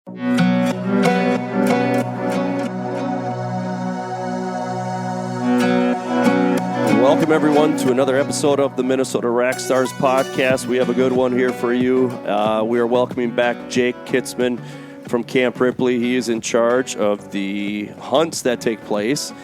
Welcome, everyone, to another episode of the Minnesota Rack Stars podcast. We have a good one here for you. We are welcoming back Jake Kitzmann from Camp Ripley. He is in charge of the hunts that take place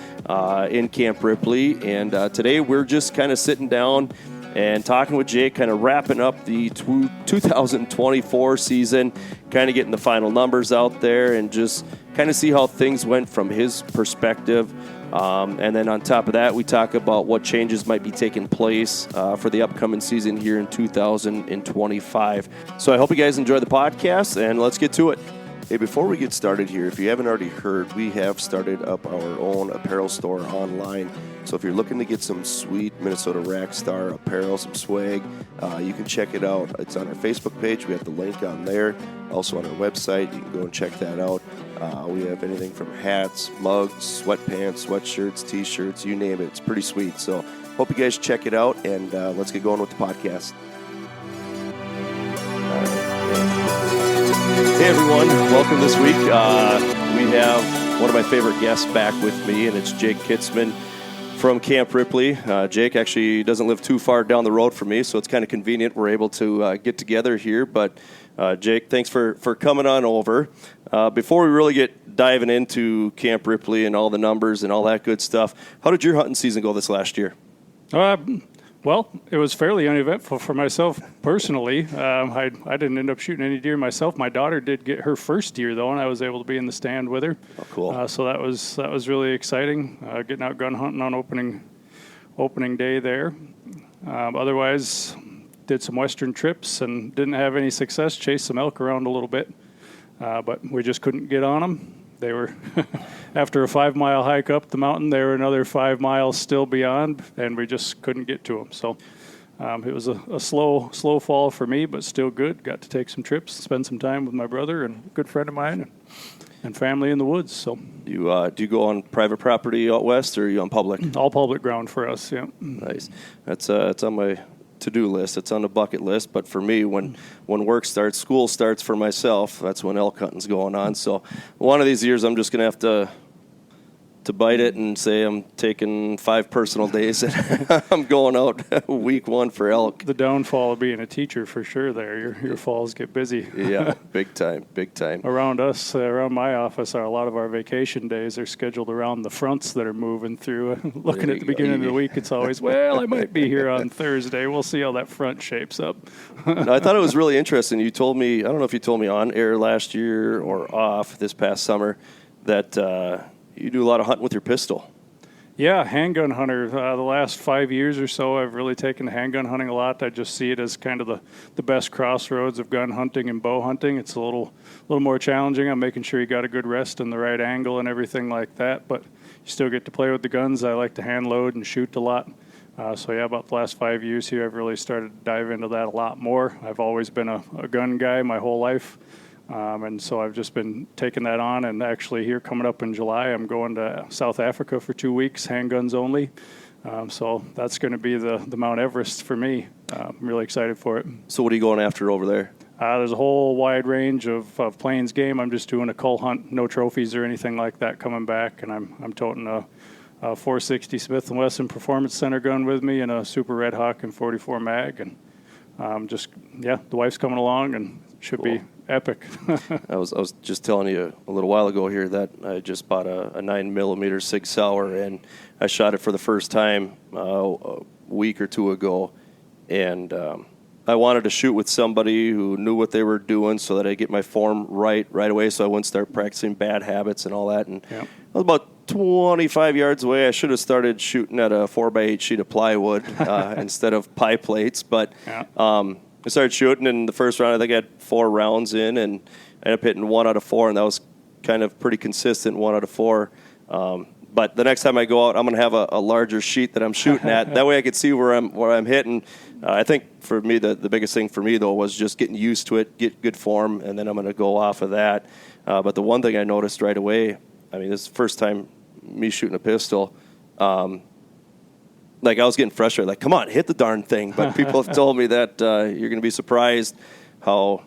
in Camp Ripley. And today we're just kind of sitting down and talking with Jake, kind of wrapping up the 2024 season, kind of getting the final numbers out there and just kind of see how things went from his perspective. And then on top of that, we talk about what changes might be taking place for the upcoming season here in 2025. So I hope you guys enjoy the podcast, and let's get to it. Hey, before we get started here, if you haven't already heard, we have started up our own apparel store online. So if you're looking to get some sweet Minnesota Rack Star apparel, some swag, you can check it out. It's on our Facebook page. We have the link on there. Also on our website, you can go and check that out. We have anything from hats, mugs, sweatpants, sweatshirts, T-shirts, you name it. It's pretty sweet. So hope you guys check it out, and let's get going with the podcast. Hey, everyone. Welcome this week. We have one of my favorite guests back with me, and it's Jake Kitzmann from Camp Ripley. Jake actually doesn't live too far down the road from me, so it's kind of convenient we're able to get together here. But Jake, thanks for coming on over. Before we really get diving into Camp Ripley and all the numbers and all that good stuff, how did your hunting season go this last year? Well, it was fairly uneventful for myself personally. I didn't end up shooting any deer myself. My daughter did get her first deer, though, and I was able to be in the stand with her. Oh, cool. So that was really exciting, getting out gun hunting on opening day there. Otherwise, did some western trips and didn't have any success. Chased some elk around a little bit, but we just couldn't get on them. They were, after a 5-mile hike up the mountain, they were another 5 miles still beyond, and we just couldn't get to them. So it was a slow fall for me, but still good. Got to take some trips, spend some time with my brother and a good friend of mine and family in the woods. So do you go on private property out west, or are you on public? All public ground for us, yeah. Nice. It's on my to-do list. It's on the bucket list, but for me, when work starts, school starts for myself, that's when elk hunting's going on. So one of these years, I'm just going to have to bite it and say I'm taking 5 personal days and I'm going out week 1 for elk. The downfall of being a teacher for sure there. Your falls get busy. Yeah, big time. Around us, around my office, a lot of our vacation days are scheduled around the fronts that are moving through. Looking at the beginning of the week, it's always, well, I might be here on Thursday. We'll see how that front shapes up. No, I thought it was really interesting. You told me, I don't know if you told me on air last year or off this past summer, that you do a lot of hunting with your pistol. Yeah, handgun hunter. The last 5 years or so, I've really taken to handgun hunting a lot. I just see it as kind of the best crossroads of gun hunting and bow hunting. It's a little more challenging. I'm making sure you got a good rest and the right angle and everything like that, but you still get to play with the guns. I like to hand load and shoot a lot. So yeah, about the last 5 years here, I've really started to dive into that a lot more. I've always been a gun guy my whole life. And so I've just been taking that on, and actually here coming up in July, I'm going to South Africa for 2 weeks, handguns only. So that's going to be the Mount Everest for me. I'm really excited for it. So what are you going after over there? There's a whole wide range of plains game. I'm just doing a cull hunt, no trophies or anything like that coming back, and I'm toting a 460 Smith & Wesson Performance Center gun with me and a Super Red Hawk and 44 mag, and the wife's coming along and should be epic. I was just telling you a little while ago here that I just bought a 9mm Sig Sauer, and I shot it for the first time a week or 2 ago, and I wanted to shoot with somebody who knew what they were doing so that I get my form right away, so I wouldn't start practicing bad habits and all that. And I was about 25 yards away. I should have started shooting at a 4x8 sheet of plywood instead of pie plates, but I started shooting, and the first round I think I had 4 rounds in, and I ended up hitting 1 out of 4, and that was kind of pretty consistent, 1 out of 4. But the next time I go out, I'm going to have a larger sheet that I'm shooting at. That way I could see where I'm hitting. I think for me, the biggest thing for me, though, was just getting used to it, get good form, and then I'm going to go off of that. But the one thing I noticed right away, I mean, this is the first time me shooting a pistol, like I was getting frustrated, like, come on, hit the darn thing. But people have told me that you're going to be surprised how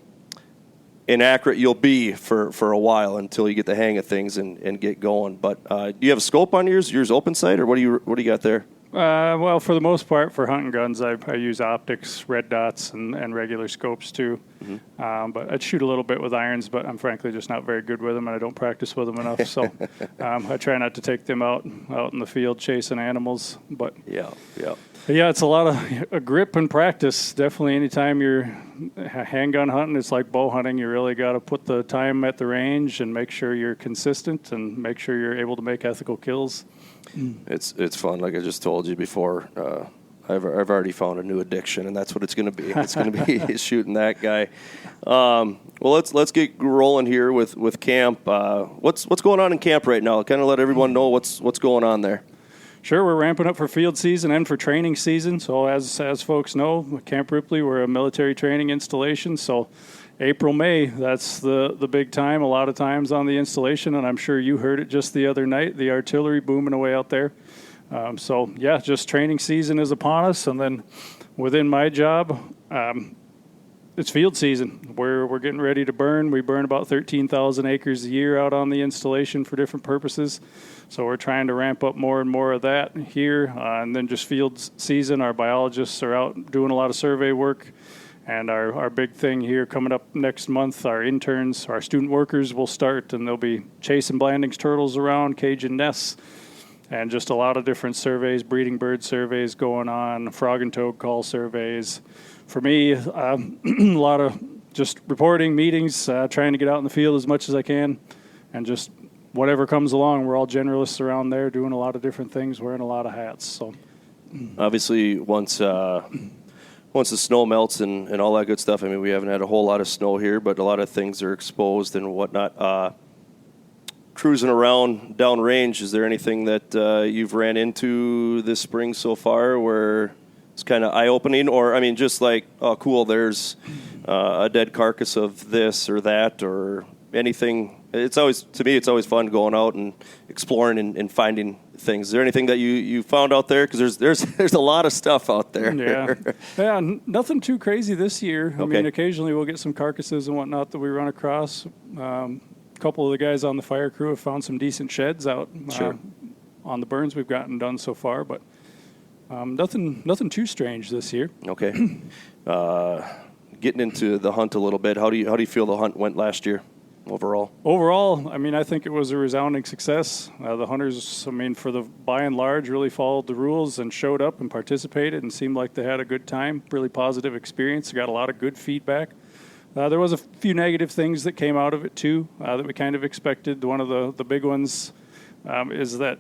inaccurate you'll be for a while until you get the hang of things and get going. But do you have a scope on yours? Yours open sight, or what do you got there? Well, for the most part, for hunting guns, I use optics, red dots, and regular scopes too. Mm-hmm. But I'd shoot a little bit with irons, but I'm frankly just not very good with them, and I don't practice with them enough. So I try not to take them out in the field chasing animals. But yeah, it's a lot of a grip and practice. Definitely, anytime you're handgun hunting, it's like bow hunting. You really got to put the time at the range and make sure you're consistent and make sure you're able to make ethical kills. It's fun. Like I just told you before, I've already found a new addiction, and that's what it's going to be. It's going to be shooting that guy. Well, let's get rolling here with camp. What's going on in camp right now? Kind of let everyone know what's going on there. Sure, we're ramping up for field season and for training season. So as folks know, Camp Ripley, we're a military training installation. So April, May, that's the big time a lot of times on the installation, and I'm sure you heard it just the other night, the artillery booming away out there. So, just training season is upon us, and then within my job, it's field season. We're getting ready to burn. We burn about 13,000 acres a year out on the installation for different purposes, so we're trying to ramp up more and more of that here, and then just field season. Our biologists are out doing a lot of survey work. And our big thing here coming up next month, our interns, our student workers will start, and they'll be chasing Blanding's turtles around, caging nests, and just a lot of different surveys, breeding bird surveys going on, frog and toad call surveys. For me, a lot of just reporting, meetings, trying to get out in the field as much as I can, and just whatever comes along. We're all generalists around there doing a lot of different things, wearing a lot of hats. So, obviously, once the snow melts and all that good stuff, I mean, we haven't had a whole lot of snow here, but a lot of things are exposed and whatnot. Cruising around downrange, is there anything that you've ran into this spring so far where it's kind of eye-opening? Or, I mean, just like, oh, cool, there's a dead carcass of this or that or anything. To me, it's always fun going out and exploring and finding things. Is there anything that you found out there? Because there's a lot of stuff out there. Yeah, nothing too crazy this year. I mean, occasionally we'll get some carcasses and whatnot that we run across. A couple of the guys on the fire crew have found some decent sheds out on the burns we've gotten done so far, but nothing too strange this year. Okay. Getting into the hunt a little bit, how do you feel the hunt went last year? Overall, I mean, I think it was a resounding success. The hunters, I mean, by and large, really followed the rules and showed up and participated and seemed like they had a good time, really positive experience. Got a lot of good feedback. There was a few negative things that came out of it, too, that we kind of expected. One of the big ones is that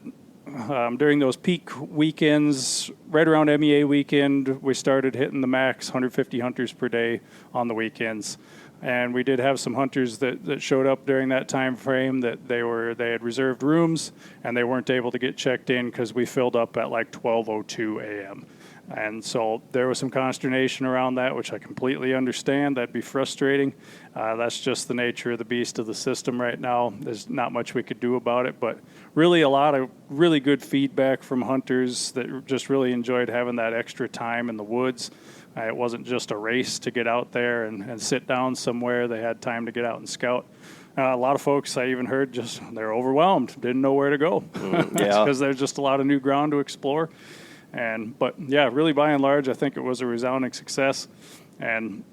during those peak weekends, right around MEA weekend, we started hitting the max 150 hunters per day on the weekends. And we did have some hunters that showed up during that time frame that they had reserved rooms and they weren't able to get checked in because we filled up at like 12:02 a.m. And so there was some consternation around that, which I completely understand. That'd be frustrating. That's just the nature of the beast of the system right now. There's not much we could do about it, but really a lot of really good feedback from hunters that just really enjoyed having that extra time in the woods. It wasn't just a race to get out there and sit down somewhere. They had time to get out and scout. A lot of folks I even heard they're overwhelmed, didn't know where to go. Because there's just a lot of new ground to explore. But really by and large, I think it was a resounding success. And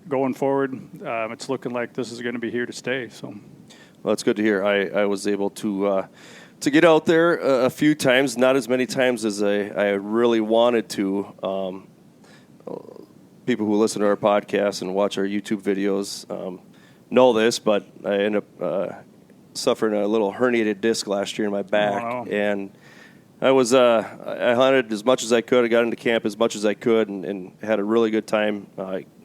going forward, it's looking like this is going to be here to stay. So, well, that's good to hear. I was able to get out there a few times, not as many times as I really wanted to. People who listen to our podcast and watch our YouTube videos know this, but I ended up suffering a little herniated disc last year in my back, and I hunted as much as I could. I got into camp as much as I could, and had a really good time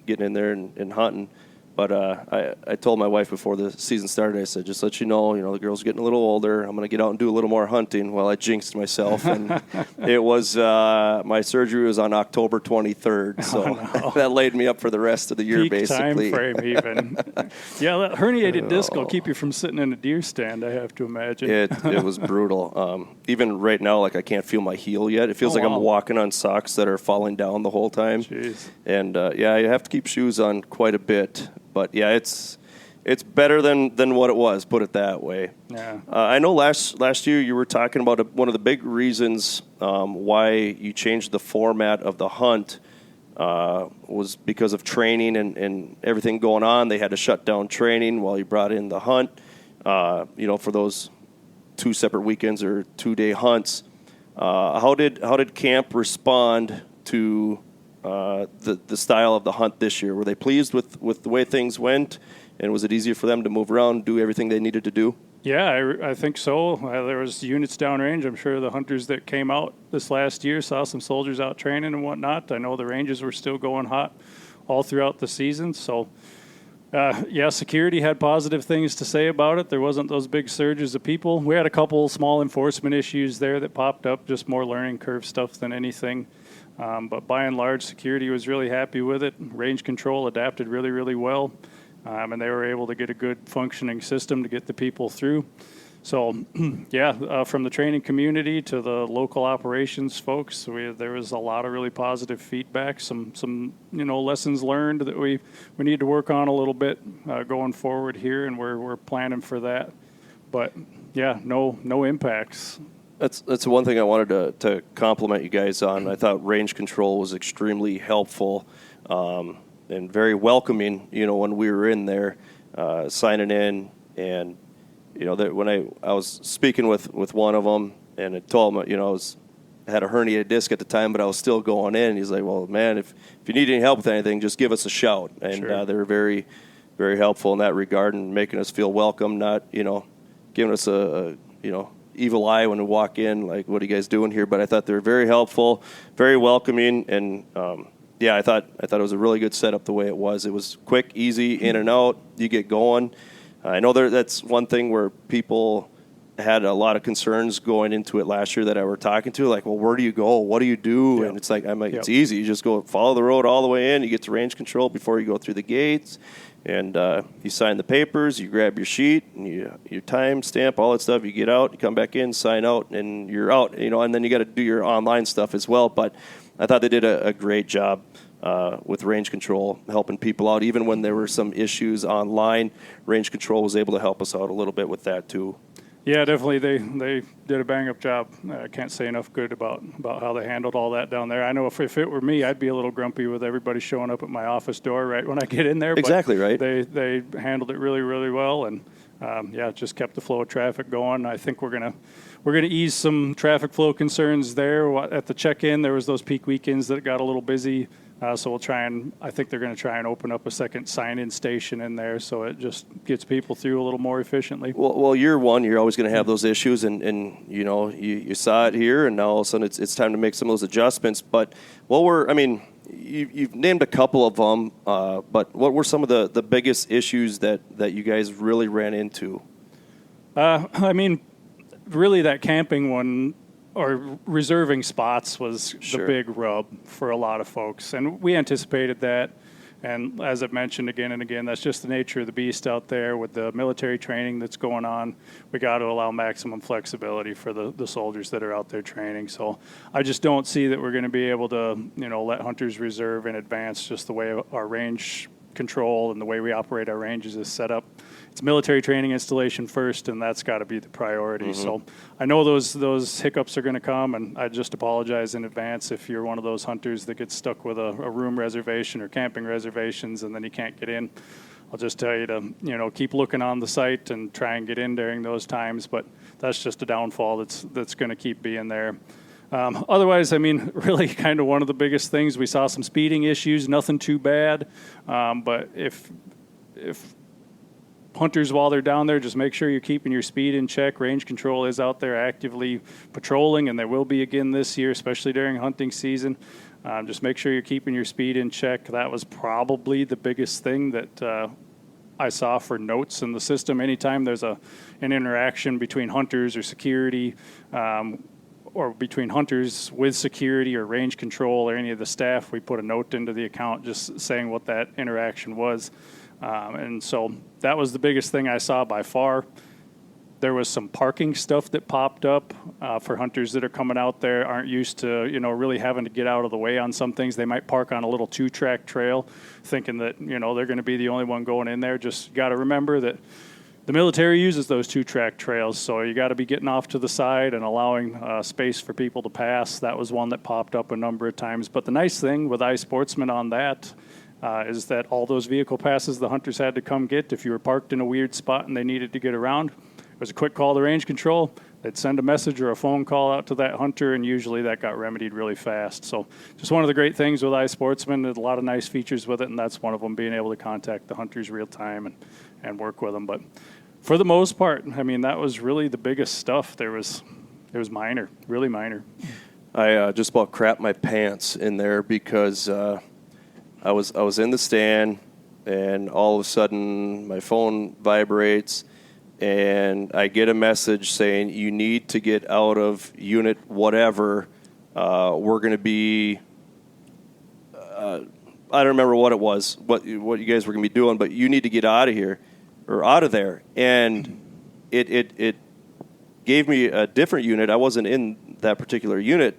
getting in there and hunting. But I told my wife before the season started, I said, just let you know, the girl's getting a little older. I'm going to get out and do a little more hunting. Well, I jinxed myself. And it was, my surgery was on October 23rd. So that laid me up for the rest of the year, peak basically. Time frame even. That herniated disc will keep you from sitting in a deer stand, I have to imagine. It was brutal. Even right now, like I can't feel my heel yet. It feels like I'm walking on socks that are falling down the whole time. Jeez. And, I have to keep shoes on quite a bit. But it's it's better than what it was. Put it that way. Yeah. I know last year you were talking about one of the big reasons why you changed the format of the hunt was because of training and everything going on. They had to shut down training while you brought in the hunt. For those 2 separate weekends or 2-day hunts. How did camp respond to the style of the hunt this year? Were they pleased with the way things went, and was it easier for them to move around and do everything they needed to do? Yeah, I think so. There was units downrange. I'm sure the hunters that came out this last year saw some soldiers out training and whatnot. I know the ranges were still going hot all throughout the season. So, security had positive things to say about it. There wasn't those big surges of people. We had a couple small enforcement issues there that popped up, just more learning curve stuff than anything. But by and large, security was really happy with it. Range control adapted really, really well. And they were able to get a good functioning system to get the people through. So, from the training community to the local operations folks, there was a lot of really positive feedback, some lessons learned that we need to work on a little bit going forward here, and we're planning for that. But, no impacts. That's one thing I wanted to compliment you guys on. I thought range control was extremely helpful. And very welcoming, when we were in there signing in. And, that when I was speaking with one of them, and I told him, I had a herniated disc at the time, but I was still going in. He's like, well, man, if you need any help with anything, just give us a shout. And Sure. They were very, very helpful in that regard and making us feel welcome, not, giving us a evil eye when we walk in, like, what are you guys doing here? But I thought they were very helpful, very welcoming, and I thought it was a really good setup the way it was. It was quick, easy, in and out. You get going. I know that's one thing where people had a lot of concerns going into it last year that I were talking to, like, well, where do you go? What do you do? Yep. And it's like, Yep. It's easy. You just go follow the road all the way in. You get to range control before you go through the gates. And you sign the papers, you grab your sheet, and your time stamp, all that stuff. You get out, you come back in, sign out, and you're out. And then you got to do your online stuff as well. But I thought they did a great job with range control, helping people out. Even when there were some issues online, range control was able to help us out a little bit with that too. Yeah, definitely. They did a bang-up job. I can't say enough good about how they handled all that down there. I know if it were me, I'd be a little grumpy with everybody showing up at my office door right when I get in there. Exactly, right. They handled it really, really well, and just kept the flow of traffic going. I think we're gonna ease some traffic flow concerns there. At the check-in, there was those peak weekends that got a little busy. So I think they're going to try and open up a second sign-in station in there, so it just gets people through a little more efficiently. Well, year one, you're always going to have those issues, and you saw it here, and now all of a sudden it's time to make some of those adjustments. But you've named a couple of them, but what were some of the biggest issues that you guys really ran into? Really that camping one, or reserving spots, was Sure. the big rub for a lot of folks. And we anticipated that. And as I've mentioned again and again, that's just the nature of the beast out there with the military training that's going on. We got to allow maximum flexibility for the soldiers that are out there training. So I just don't see that we're going to be able to, let hunters reserve in advance, just the way our range control and the way we operate our ranges is set up. It's military training installation first, and that's got to be the priority. Mm-hmm. So I know those hiccups are going to come, and I just apologize in advance if you're one of those hunters that gets stuck with a room reservation or camping reservations and then you can't get in. I'll just tell you to keep looking on the site and try and get in during those times, but that's just a downfall that's going to keep being there. Otherwise, really kind of one of the biggest things, we saw some speeding issues, nothing too bad, but if hunters, while they're down there, just make sure you're keeping your speed in check. Range control is out there actively patrolling, and there will be again this year, especially during hunting season. Just make sure you're keeping your speed in check. That was probably the biggest thing that I saw for notes in the system. Anytime there's an interaction between hunters or security, or between hunters with security or range control or any of the staff, we put a note into the account just saying what that interaction was. And so that was the biggest thing I saw by far. There was some parking stuff that popped up for hunters that are coming out there, aren't used to, really having to get out of the way on some things. They might park on a little 2-track trail thinking that, they're going to be the only one going in there. Just got to remember that the military uses those 2-track trails, so you got to be getting off to the side and allowing space for people to pass. That was one that popped up a number of times. But the nice thing with iSportsman on that is that all those vehicle passes the hunters had to come get, if you were parked in a weird spot and they needed to get around, it was a quick call to range control. They'd send a message or a phone call out to that hunter, and usually that got remedied really fast. So just one of the great things with iSportsman, there's a lot of nice features with it, and that's one of them, being able to contact the hunters real time and work with them. But for the most part, I mean, that was really the biggest stuff. It was minor, really minor. I just about crapped my pants in there because I was in the stand, and all of a sudden my phone vibrates, and I get a message saying, you need to get out of unit whatever. We're going to be, I don't remember what it was, what you guys were going to be doing, but you need to get out of here, or out of there. And it gave me a different unit. I wasn't in that particular unit,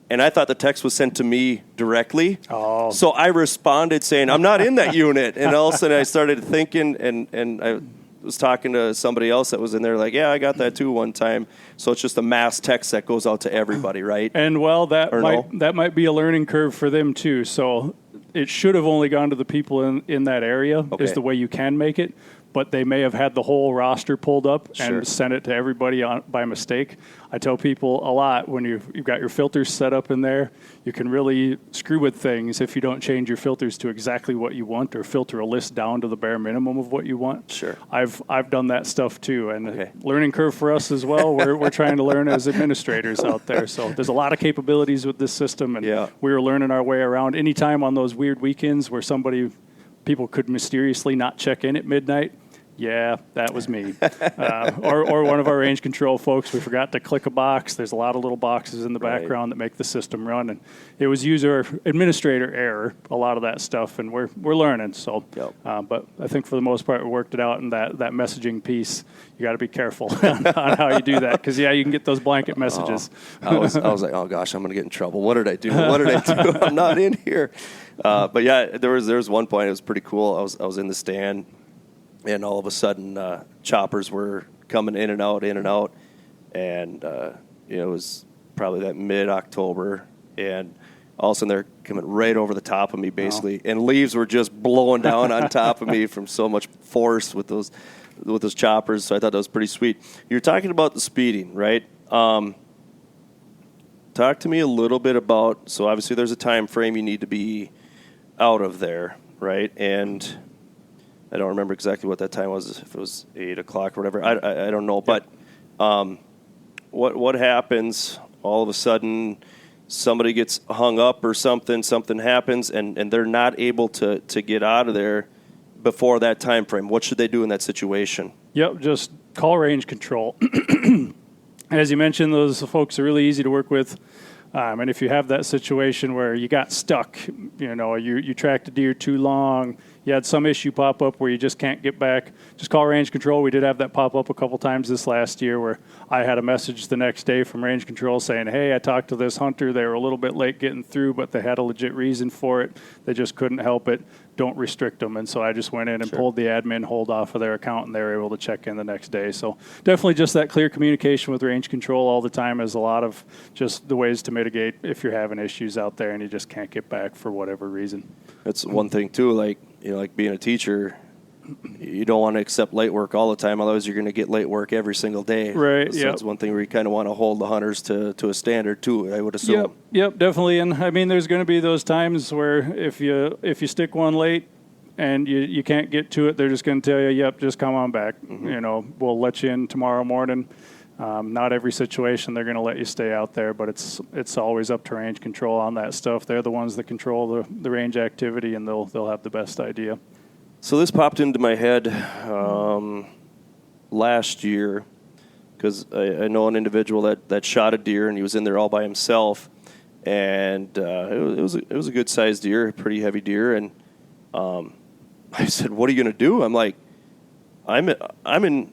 and I thought the text was sent to me directly. Oh. So I responded saying, I'm not in that unit. And all of a sudden I started thinking, and I was talking to somebody else that was in there, like, yeah, I got that too one time. So it's just a mass text that goes out to everybody, right? And well, that might be a learning curve for them too. So it should have only gone to the people in that area, is the way you can make it. But they may have had the whole roster pulled up and sent it to everybody by mistake. I tell people a lot, when you've got your filters set up in there, you can really screw with things if you don't change your filters to exactly what you want, or filter a list down to the bare minimum of what you want. Sure. I've done that stuff too, and learning curve for us as well. We're trying to learn as administrators out there. So there's a lot of capabilities with this system, and we were learning our way around. Anytime on those weird weekends where people could mysteriously not check in at midnight, yeah, that was me. Or one of our range control folks, we forgot to click a box. There's a lot of little boxes in the background that make the system run, and it was user administrator error, a lot of that stuff, and we're learning. So, but I think for the most part we worked it out. And that messaging piece, you got to be careful on how you do that, because you can get those blanket messages. I was like, oh gosh, I'm gonna get in trouble. What did I do? I'm not in here. But yeah, there was one point. It was pretty cool. I was in the stand, and all of a sudden, choppers were coming in and out, and it was probably that mid-October, and all of a sudden they're coming right over the top of me, basically, and leaves were just blowing down on top of me from so much force with those choppers. So I thought that was pretty sweet. You're talking about the speeding, right? Talk to me a little bit about. So obviously, there's a time frame you need to be out of there, right? And I don't remember exactly what that time was, if it was 8 o'clock or whatever. I don't know. But what happens all of a sudden, somebody gets hung up or something happens, and they're not able to get out of there before that time frame? What should they do in that situation? Yep, just call range control. As you mentioned, those folks are really easy to work with. And if you have that situation where you got stuck, you tracked a deer too long, you had some issue pop up where you just can't get back, just call range control. We did have that pop up a couple times this last year, where I had a message the next day from range control saying, hey, I talked to this hunter. They were a little bit late getting through, but they had a legit reason for it. They just couldn't help it. Don't restrict them. And so I just went in and pulled the admin hold off of their account, and they were able to check in the next day. So definitely just that clear communication with range control all the time is a lot of just the ways to mitigate if you're having issues out there and you just can't get back for whatever reason. That's one thing too, like being a teacher, you don't want to accept late work all the time, otherwise you're going to get late work every single day. Right. So that's one thing where you kind of want to hold the hunters to a standard too, I would assume. Yep, definitely. And I mean, there's going to be those times where if you stick one late and you can't get to it, they're just going to tell you, yep, just come on back. Mm-hmm. We'll let you in tomorrow morning. Not every situation they're going to let you stay out there, but it's always up to range control on that stuff. They're the ones that control the range activity, and they'll have the best idea. So this popped into my head last year, because I know an individual that shot a deer, and he was in there all by himself, and it was a good sized deer, a pretty heavy deer, and I said, "What are you going to do?" I'm like, I'm in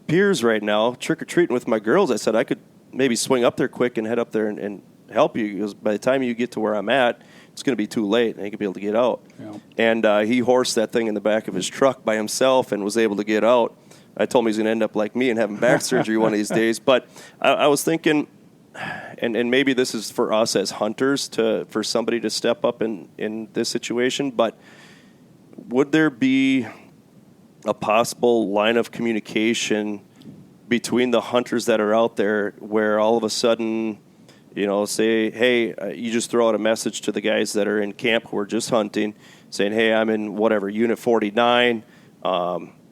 peers right now, trick-or-treating with my girls. I said I could maybe swing up there quick and head up there and help you, because by the time you get to where I'm at, it's going to be too late, and he could be able to get out. Yeah. And he horsed that thing in the back of his truck by himself and was able to get out. I told him he's going to end up like me and having back surgery one of these days. But I was thinking, and maybe this is for us as hunters, for somebody to step up in this situation, but would there be a possible line of communication between the hunters that are out there where all of a sudden, say, hey, you just throw out a message to the guys that are in camp who are just hunting, saying, hey, I'm in whatever, Unit 49.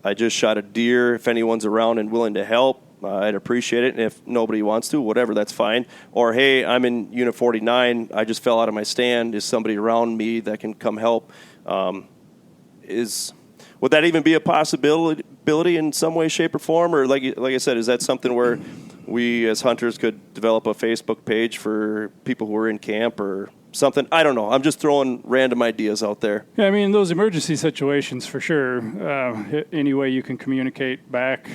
I just shot a deer. If anyone's around and willing to help, I'd appreciate it. And if nobody wants to, whatever, that's fine. Or, hey, I'm in Unit 49. I just fell out of my stand. Is somebody around me that can come help? Would that even be a possibility in some way, shape, or form? Or like I said, is that something where we as hunters could develop a Facebook page for people who are in camp or something? I don't know. I'm just throwing random ideas out there. Yeah, I mean, those emergency situations for sure. Any way you can communicate back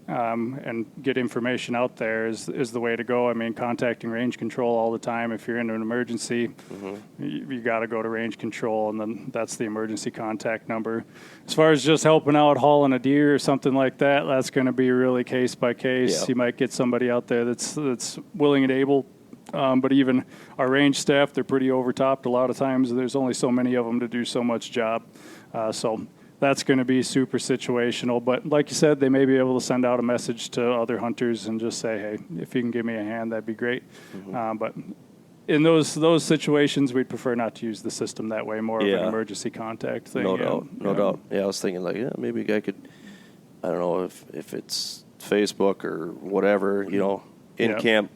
and get information out there is the way to go. I mean, contacting range control all the time. If you're in an emergency, you got to go to range control, and then that's the emergency contact number. As far as just helping out hauling a deer or something like that, that's going to be really case by case. Yeah. You might get somebody out there that's willing and able. But even our range staff, they're pretty overtopped a lot of times. There's only so many of them to do so much job. So that's going to be super situational. But like you said, they may be able to send out a message to other hunters and just say, hey, if you can give me a hand, that'd be great. But in those situations, we'd prefer not to use the system that way, more of an emergency contact thing. No doubt. Yeah, I was thinking maybe a guy could, I don't know if it's Facebook or whatever, in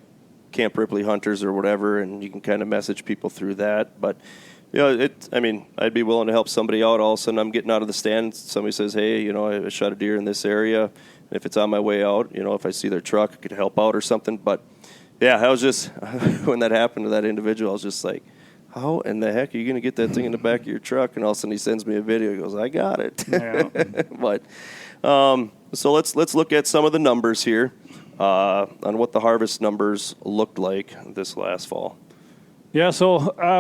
Camp Ripley hunters or whatever, and you can kind of message people through that. But I'd be willing to help somebody out. All of a sudden, I'm getting out of the stand. Somebody says, hey, I shot a deer in this area. And if it's on my way out, if I see their truck, I could help out or something. But, yeah, I was just, when that happened to that individual, I was just like, how in the heck are you going to get that thing in the back of your truck? And all of a sudden he sends me a video. He goes, I got it. Yeah. But so let's look at some of the numbers here on what the harvest numbers looked like this last fall. Yeah, so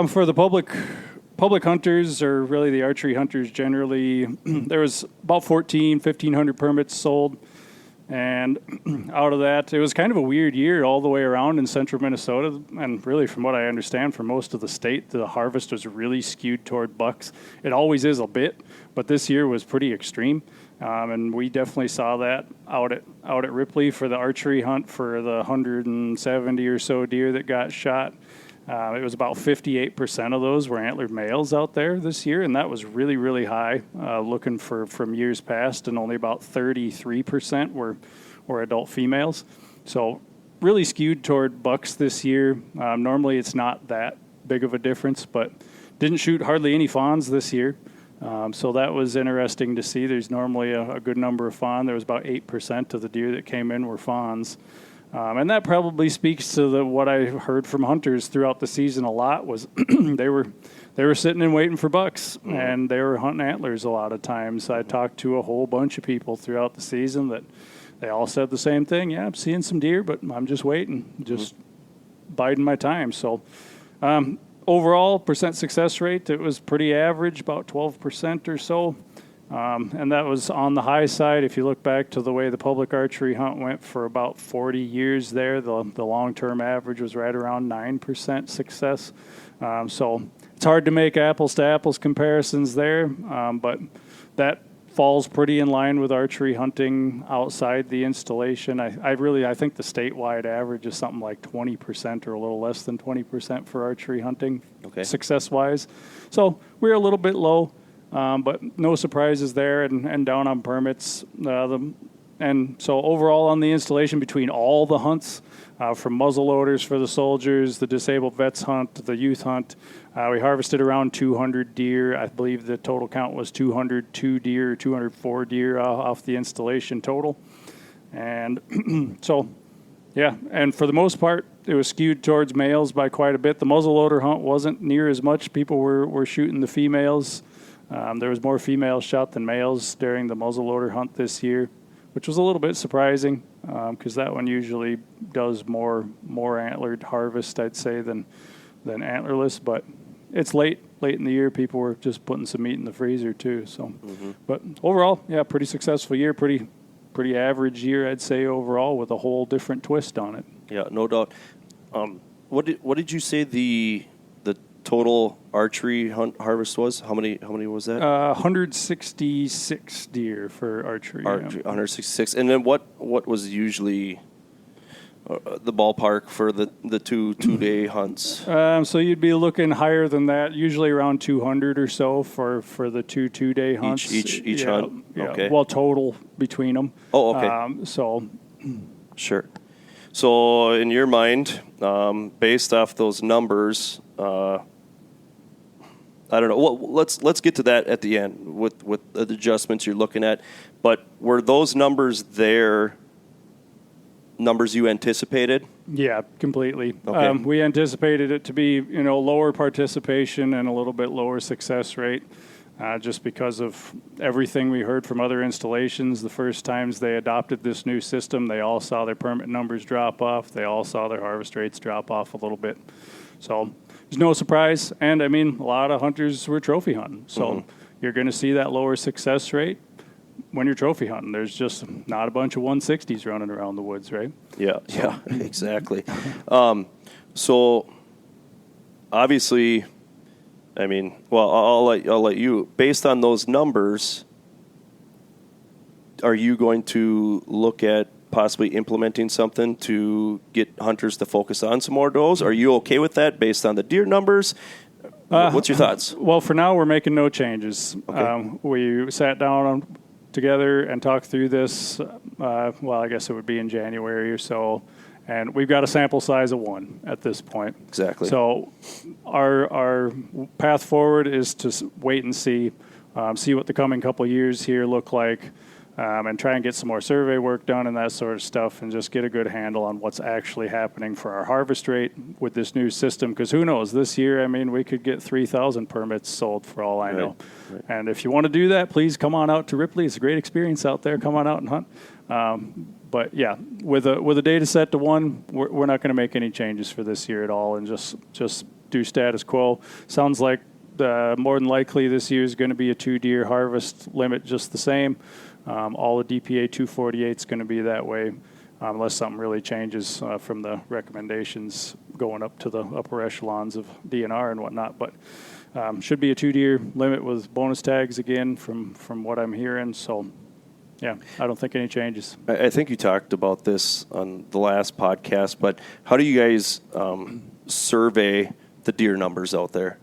for the public hunters, or really the archery hunters generally, there was about 1,500 permits sold. And out of that, it was kind of a weird year all the way around in central Minnesota. And really, from what I understand, for most of the state, the harvest was really skewed toward bucks. It always is a bit, but this year was pretty extreme. And we definitely saw that out at Ripley for the archery hunt for the 170 or so deer that got shot. It was about 58% of those were antlered males out there this year, and that was really, really high, looking from years past, and only about 33% were adult females. So really skewed toward bucks this year. Normally it's not that big of a difference, but didn't shoot hardly any fawns this year. So that was interesting to see. There's normally a good number of fawn. There was about 8% of the deer that came in were fawns. And that probably speaks to what I heard from hunters throughout the season a lot was they were sitting and waiting for bucks, and they were hunting antlers a lot of times. I talked to a whole bunch of people throughout the season that they all said the same thing. Yeah, I'm seeing some deer, but I'm just waiting, just biding my time. So overall percent success rate, it was pretty average, about 12% or so. And that was on the high side. If you look back to the way the public archery hunt went for about 40 years there, the long-term average was right around 9% success. So it's hard to make apples-to-apples comparisons there, but that falls pretty in line with archery hunting outside the installation. I think the statewide average is something like 20% or a little less than 20% for archery hunting, success-wise. So we're a little bit low. But no surprises there, and down on permits. And so overall on the installation between all the hunts, from muzzleloaders for the soldiers, the disabled vets hunt, the youth hunt, we harvested around 200 deer. I believe the total count was 202 deer, 204 deer off the installation total. And so, yeah, and for the most part, it was skewed towards males by quite a bit. The muzzleloader hunt wasn't near as much. People were shooting the females. There was more females shot than males during the muzzleloader hunt this year. which was a little bit surprising because that one usually does more antlered harvest, I'd say, than antlerless. But it's late in the year. People were just putting some meat in the freezer too. So, but overall, yeah, pretty successful year. Pretty average year, I'd say, overall, with a whole different twist on it. Yeah, no doubt. What did you say the total archery harvest was? How many was that? 166 deer for archery. 166. And then what was usually the ballpark for the two-day hunts? So you'd be looking higher than that, usually around 200 or so for the two-day hunts. Each hunt? Yeah. Okay. Well, total between them. Oh, okay. Sure. So in your mind, based off those numbers, I don't know. Well, let's get to that at the end with the adjustments you're looking at. But were those numbers numbers you anticipated? Yeah, completely. Okay. We anticipated it to be, lower participation and a little bit lower success rate, just because of everything we heard from other installations. The first times they adopted this new system, they all saw their permit numbers drop off. They all saw their harvest rates drop off a little bit. So there's no surprise. And, a lot of hunters were trophy hunting. So you're going to see that lower success rate when you're trophy hunting. There's just not a bunch of 160s running around the woods, right? Yeah, exactly. So obviously, I'll let you. Based on those numbers, are you going to look at possibly implementing something to get hunters to focus on some more does? Are you okay with that based on the deer numbers? What's your thoughts? Well, for now, we're making no changes. Okay. We sat down together and talked through this. I guess it would be in January or so. And we've got a sample size of 1 at this point. Exactly. So our path forward is to wait and see what the coming couple of years here look like, and try and get some more survey work done and that sort of stuff, and just get a good handle on what's actually happening for our harvest rate with this new system. Because who knows, this year, we could get 3,000 permits sold for all I know. Right. And if you want to do that, please come on out to Ripley. It's a great experience out there. Come on out and hunt. But yeah, with a data set to 1, we're not going to make any changes for this year at all, and just do status quo. Sounds like more than likely this year is going to be a 2-deer harvest limit, just the same. All the DPA 248 is going to be that way, unless something really changes from the recommendations going up to the upper echelons of DNR and whatnot. But should be a 2-deer limit with bonus tags again from what I'm hearing. So, yeah, I don't think any changes. I think you talked about this on the last podcast, but how do you guys survey the deer numbers out there?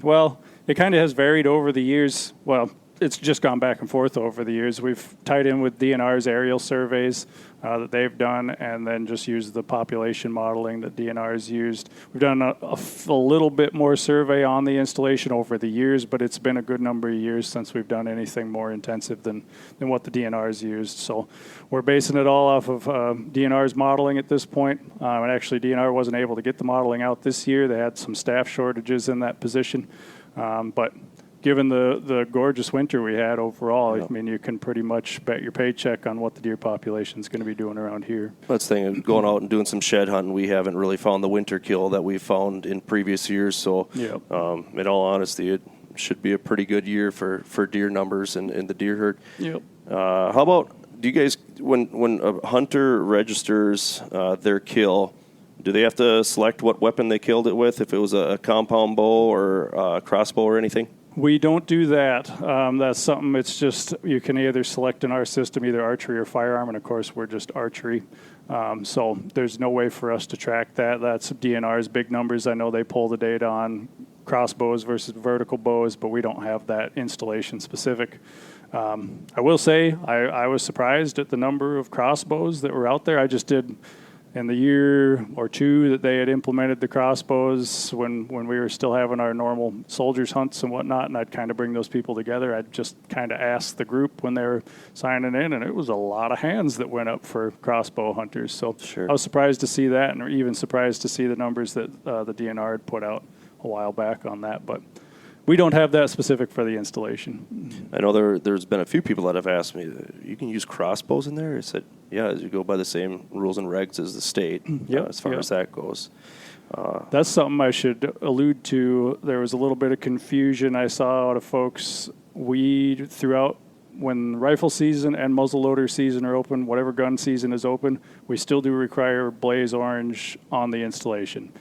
Well, it kind of has varied over the years. Well, it's just gone back and forth over the years. We've tied in with DNR's aerial surveys that they've done, and then just used the population modeling that DNR's used. We've done a little bit more survey on the installation over the years, but it's been a good number of years since we've done anything more intensive than what the DNR's used. So we're basing it all off of DNR's modeling at this point. And actually, DNR wasn't able to get the modeling out this year. They had some staff shortages in that position. But given the gorgeous winter we had overall, you can pretty much bet your paycheck on what the deer population is going to be doing around here. That's the thing, going out and doing some shed hunting, we haven't really found the winter kill that we found in previous years. So, in all honesty, it should be a pretty good year for deer numbers in the deer herd. Yep. How about, do you guys, when a hunter registers their kill, do they have to select what weapon they killed it with, if it was a compound bow or a crossbow or anything? We don't do that. That's something, it's just, you can either select in our system either archery or firearm, and of course we're just archery. So there's no way for us to track that. That's DNR's big numbers. I know they pull the data on crossbows versus vertical bows, but we don't have that installation specific. I will say I was surprised at the number of crossbows that were out there. I just did, in the year or two that they had implemented the crossbows, when we were still having our normal soldiers hunts and whatnot, and I'd kind of bring those people together, I'd just kind of ask the group when they were signing in, and it was a lot of hands that went up for crossbow hunters. So sure. I was surprised to see that, and even surprised to see the numbers that the DNR had put out a while back on that. But Yeah. we don't have that specific for the installation. I know there's been a few people that have asked me, you can use crossbows in there? I said, yeah, you go by the same rules and regs as the state as far as that goes. That's something I should allude to. There was a little bit of confusion I saw out of folks. We, throughout when rifle season and muzzleloader season are open, whatever gun season is open, we still do require blaze orange on the installation.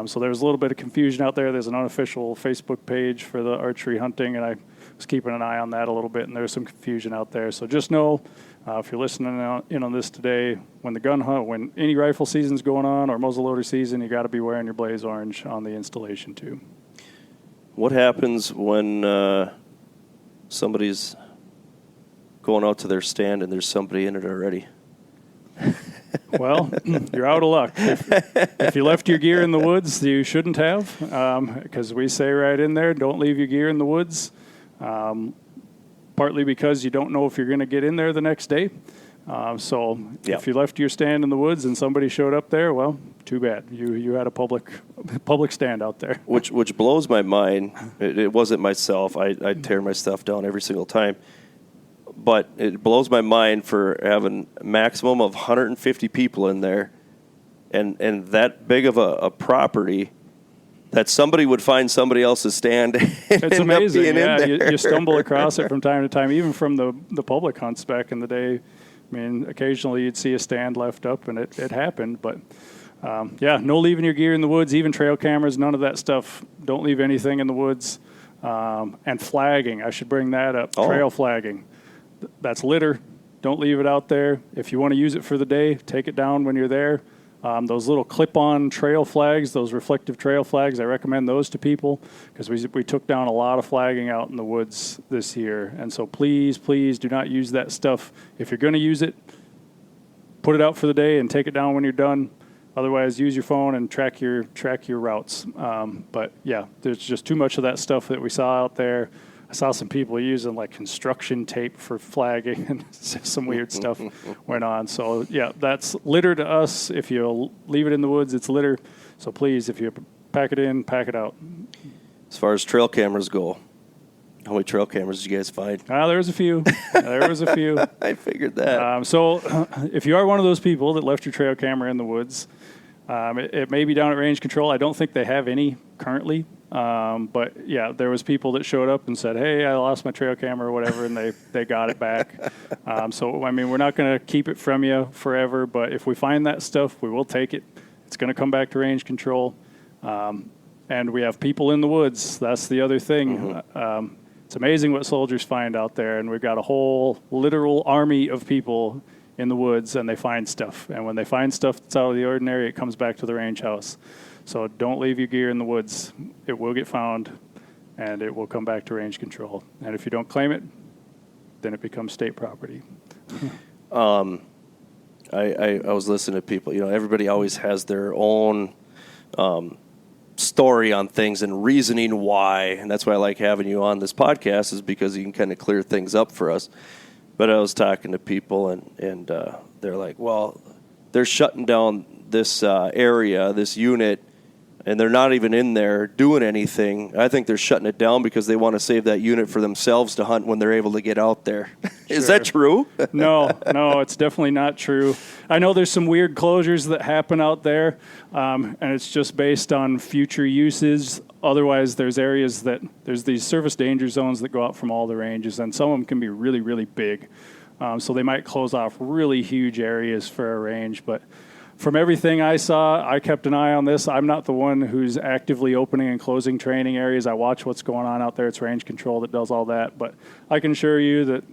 So there's a little bit of confusion out there. There's an unofficial Facebook page for the archery hunting, and I was keeping an eye on that a little bit, and there's some confusion out there. So just know, if you're listening in on this today, when the gun hunt, when any rifle season's going on or muzzleloader season, you got to be wearing your blaze orange on the installation too. What happens when somebody's going out to their stand and there's somebody in it already? Well, you're out of luck. If you left your gear in the woods, you shouldn't have, because we say right in there, don't leave your gear in the woods, partly because you don't know if you're going to get in there the next day. If you left your stand in the woods and somebody showed up there, well, too bad. You had a public stand out there. Which blows my mind. It wasn't myself. I tear my stuff down every single time. But it blows my mind for having a maximum of 150 people in there and that big of a property that somebody would find somebody else's stand. It's amazing. Yeah, you stumble across it from time to time, even from the public hunts back in the day. I mean, occasionally you'd see a stand left up, and it happened. But, no leaving your gear in the woods, even trail cameras, none of that stuff. Don't leave anything in the woods. And flagging, I should bring that up, trail flagging. That's litter. Don't leave it out there. If you want to use it for the day, take it down when you're there. Those little clip-on trail flags, those reflective trail flags, I recommend those to people because we took down a lot of flagging out in the woods this year. And so please do not use that stuff. If you're going to use it, put it out for the day and take it down when you're done. Otherwise, use your phone and track your routes. But yeah, there's just too much of that stuff that we saw out there. I saw some people using like construction tape for flagging, and some weird stuff went on. So yeah, that's litter to us. If you leave it in the woods, it's litter. So please, if you pack it in, pack it out. As far as trail cameras go, how many trail cameras did you guys find? There was a few. I figured that. So if you are one of those people that left your trail camera in the woods, it may be down at range control. I don't think they have any currently. But yeah, there was people that showed up and said, hey, I lost my trail camera or whatever, and they got it back. So, I mean, we're not going to keep it from you forever, but if we find that stuff, we will take it. It's going to come back to range control. And we have people in the woods. That's the other thing. Mm-hmm. It's amazing what soldiers find out there, and we've got a whole literal army of people in the woods, and they find stuff. And when they find stuff that's out of the ordinary, it comes back to the range house. So don't leave your gear in the woods. It will get found, and it will come back to range control. And if you don't claim it, then it becomes state property. I was listening to people. You know, everybody always has their own story on things and reasoning why, and that's why I like having you on this podcast, is because you can kind of clear things up for us. But I was talking to people, and they're like, well, they're shutting down this area, this unit, and they're not even in there doing anything. I think they're shutting it down because they want to save that unit for themselves to hunt when they're able to get out there. Is that true? No, it's definitely not true. I know there's some weird closures that happen out there, and it's just based on future uses. Otherwise, there's these service danger zones that go out from all the ranges, and some of them can be really, really big. So they might close off really huge areas for a range, but from everything I saw, I kept an eye on this. I'm not the one who's actively opening and closing training areas. I watch what's going on out there. It's range control that does all that. But I can assure you that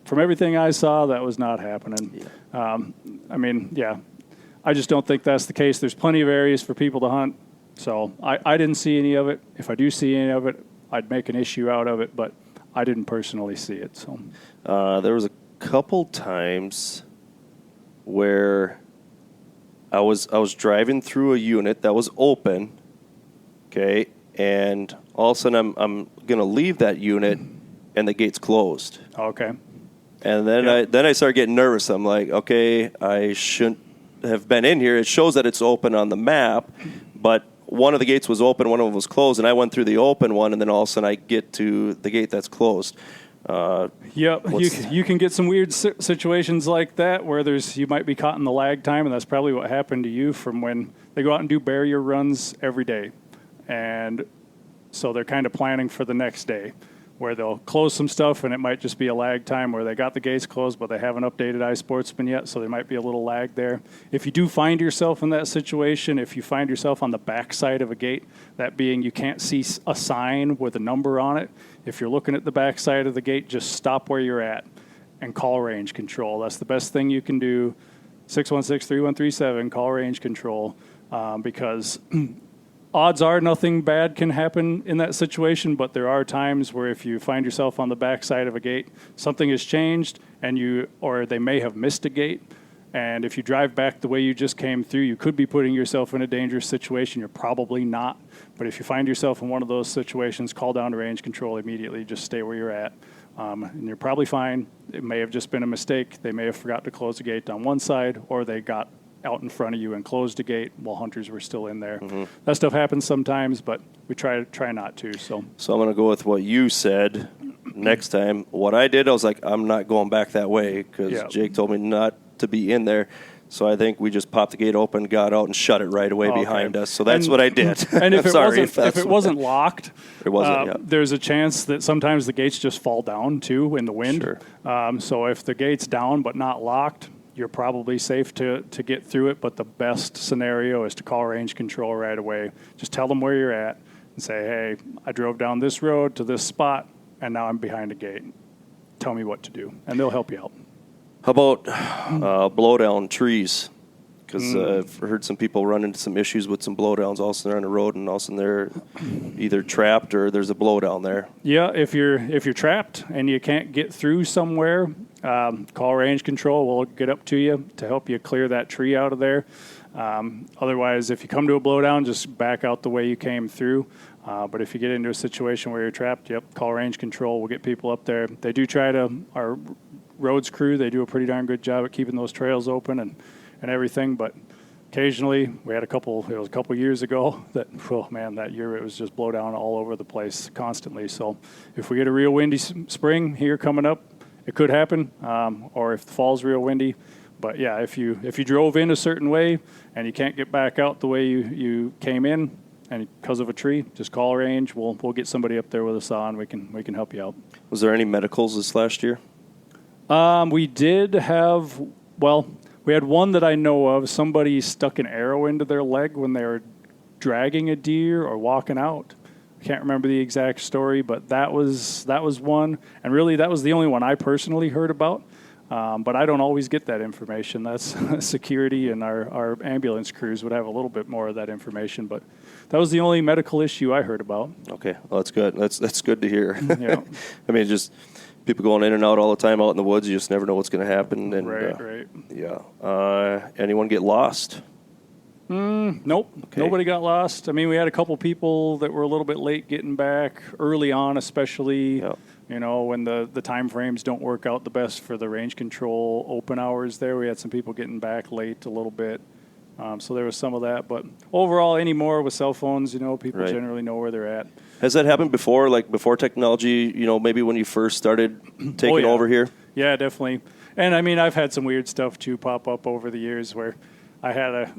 from everything I saw, that was not happening. Yeah. I just don't think that's the case. There's plenty of areas for people to hunt. So I didn't see any of it. If I do see any of it, I'd make an issue out of it. But I didn't personally see it. So there was a couple times where I was driving through a unit that was open, okay, and all of a sudden I'm going to leave that unit, and the gate's closed. Okay. And then I started getting nervous. I'm like, okay, I shouldn't have been in here. It shows that it's open on the map, but one of the gates was open, one of them was closed, and I went through the open one, and then all of a sudden I get to the gate that's closed. Yep, you can get some weird situations like that where you might be caught in the lag time, and that's probably what happened to you from when they go out and do barrier runs every day. And so they're kind of planning for the next day where they'll close some stuff, and it might just be a lag time where they got the gates closed, but they haven't updated iSportsman yet, so there might be a little lag there. If you do find yourself in that situation, if you find yourself on the back side of a gate, that being you can't see a sign with a number on it, if you're looking at the back side of the gate, just stop where you're at and call range control. That's the best thing you can do. 616-3137, call range control, because odds are nothing bad can happen in that situation, but there are times where if you find yourself on the back side of a gate, something has changed, or they may have missed a gate. And if you drive back the way you just came through, you could be putting yourself in a dangerous situation. You're probably not. But if you find yourself in one of those situations, call down to range control immediately. Just stay where you're at. And you're probably fine. It may have just been a mistake. They may have forgot to close the gate on one side, or they got out in front of you and closed a gate while hunters were still in there. Mm-hmm. That stuff happens sometimes, but we try not to. So I'm going to go with what you said next time. What I did, I was like, I'm not going back that way because Jake told me not to be in there. So I think we just popped the gate open, got out, and shut it right away behind us. So that's what I did. And if it wasn't locked, there's a chance that sometimes the gates just fall down too in the wind. Sure. So if the gate's down but not locked, you're probably safe to get through it, but the best scenario is to call range control right away. Just tell them where you're at and say, hey, I drove down this road to this spot, and now I'm behind a gate. Tell me what to do, and they'll help you out. How about blow down trees? Because I've heard some people run into some issues with some blowdowns. All of a sudden they're on the road, and all of a sudden they're either trapped or there's a blowdown there. Yeah, if you're trapped and you can't get through somewhere, call range control. We'll get up to you to help you clear that tree out of there. Otherwise, if you come to a blowdown, just back out the way you came through. But if you get into a situation where you're trapped, call range control. We'll get people up there. They do our roads crew, they do a pretty darn good job at keeping those trails open and everything, but occasionally we had it was a couple years ago that year it was just blow down all over the place constantly. So if we get a real windy spring here coming up, it could happen, or if the fall's real windy. But yeah, if you drove in a certain way and you can't get back out the way you came in, and because of a tree, just call range. We'll get somebody up there with a saw, and we can help you out. Was there any medicals this last year? We did have, we had one that I know of. Somebody stuck an arrow into their leg when they were dragging a deer or walking out. I can't remember the exact story, but that was one. And really, that was the only one I personally heard about. But I don't always get that information. That's security, and our ambulance crews would have a little bit more of that information. But that was the only medical issue I heard about. Okay, well, that's good. That's good to hear. Yeah. I mean, just people going in and out all the time out in the woods. You just never know what's going to happen. And, right. Yeah. Anyone get lost? Nope. Okay. Nobody got lost. I mean, we had a couple people that were a little bit late getting back early on, especially, when the time frames don't work out the best for the range control open hours there. We had some people getting back late a little bit. So there was some of that. But overall, anymore with cell phones, people generally know where they're at. Has that happened before, like before technology, maybe when you first started taking over here? Yeah, definitely. And, I mean, I've had some weird stuff, too, pop up over the years where I had